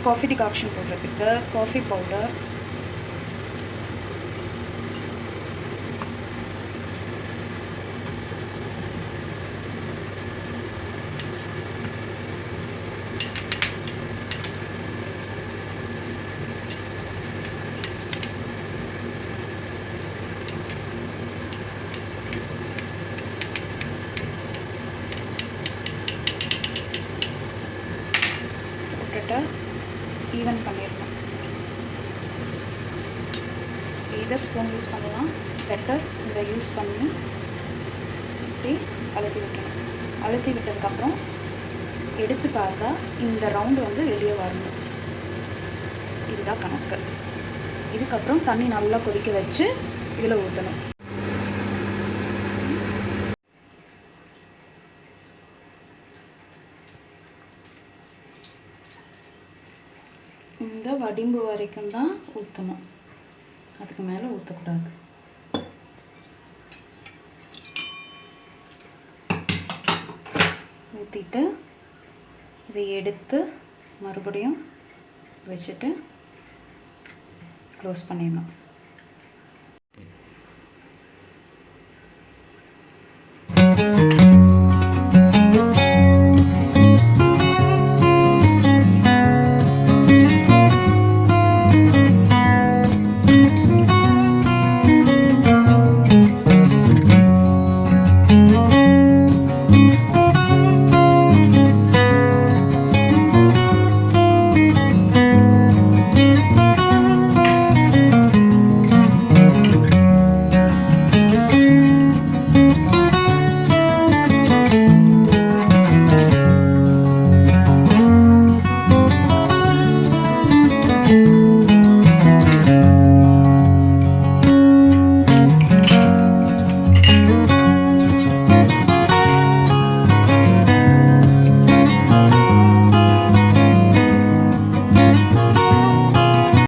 Coffee decoction போடுறதுக்கு coffee powder, even பண்ணிடலாம். இதை ஸ்பூன் யூஸ் பண்ணலாம், பெட்டர் இதை யூஸ் பண்ணி இப்படி அழுத்தி விட்டணும். அழுத்தி விட்டதுக்கப்புறம் எடுத்து பார்த்தா இந்த ரவுண்டு வந்து வெளியே வரணும். இதுதான் கணக்கு. இதுக்கப்புறம் தண்ணி நல்லா கொதிக்க வச்சு இதில் ஊற்றணும். இந்த வடிம்பு வரைக்கும் தான் ஊற்றணும், அதுக்கு மேலே ஊற்றக்கூடாது. ஊற்றிட்டு இதை எடுத்து மறுபடியும் வச்சுட்டு க்ளோஸ் பண்ணிடணும்.